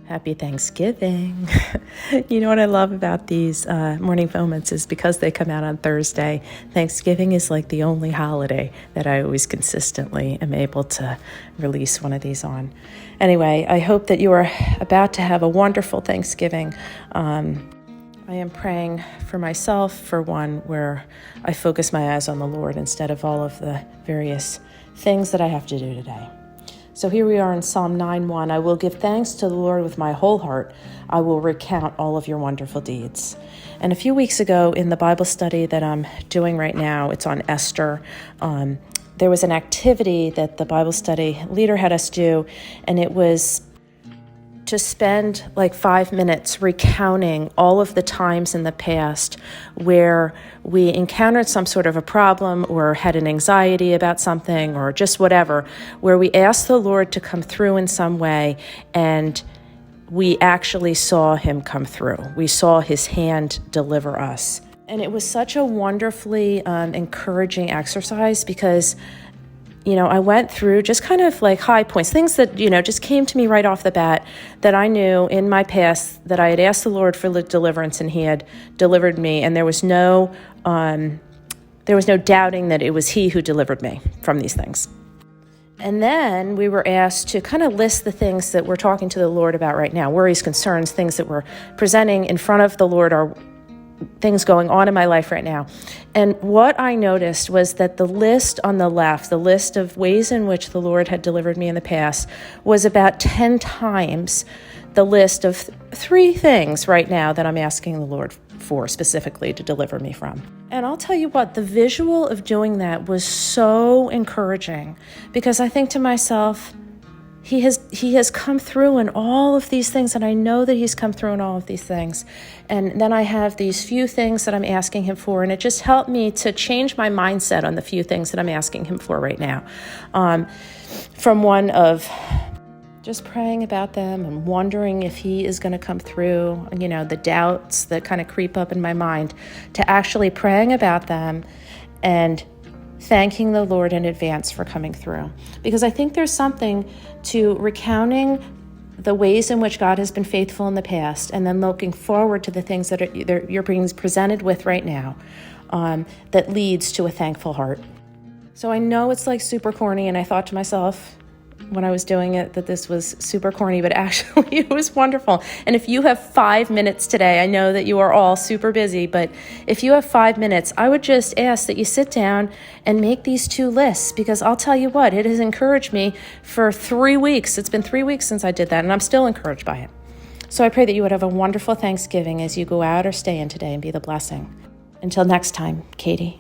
Happy Thanksgiving. You know what I love about these morning moments is because they come out on Thursday, Thanksgiving is like the only holiday that I always consistently am able to release one of these on. Anyway, I hope that you are about to have a wonderful Thanksgiving. I am praying for myself, for one, where I focus my eyes on the Lord instead of all of the various things that I have to do today. So here we are in Psalm 9:1. I will give thanks to the Lord with my whole heart. I will recount all of your wonderful deeds. And a few weeks ago in the Bible study that I'm doing right now, it's on Esther, there was an activity that the Bible study leader had us do, and it was to spend like 5 minutes recounting all of the times in the past where we encountered some sort of a problem or had an anxiety about something or just whatever, where we asked the Lord to come through in some way and we actually saw him come through. We saw his hand deliver us. And it was such a wonderfully encouraging exercise because I went through just kind of like high points, things that, just came to me right off the bat that I knew in my past that I had asked the Lord for deliverance and he had delivered me. And there was no doubting that it was he who delivered me from these things. And then we were asked to kind of list the things that we're talking to the Lord about right now, worries, concerns, things that we're presenting in front of the Lord, are things going on in my life right now. And what I noticed was that the list on the left, the list of ways in which the Lord had delivered me in the past, was about 10 times the list of 3 things right now that I'm asking the Lord for specifically to deliver me from. And I'll tell you what, the visual of doing that was so encouraging because I think to myself, He has come through in all of these things, and I know that he's come through in all of these things. And then I have these few things that I'm asking him for, and it just helped me to change my mindset on the few things that I'm asking him for right now. From one of just praying about them and wondering if he is going to come through, the doubts that kind of creep up in my mind, to actually praying about them and thanking the Lord in advance for coming through. Because I think there's something to recounting the ways in which God has been faithful in the past and then looking forward to the things that you're being presented with right now, that leads to a thankful heart. So I know it's like super corny, and I thought to myself when I was doing it that this was super corny, but actually it was wonderful. And if you have 5 minutes today, I know that you are all super busy, but if you have 5 minutes, I would just ask that you sit down and make these 2 lists, because I'll tell you what, it has encouraged me for 3 weeks. It's been 3 weeks since I did that, and I'm still encouraged by it. So I pray that you would have a wonderful Thanksgiving as you go out or stay in today and be the blessing. Until next time, Katie.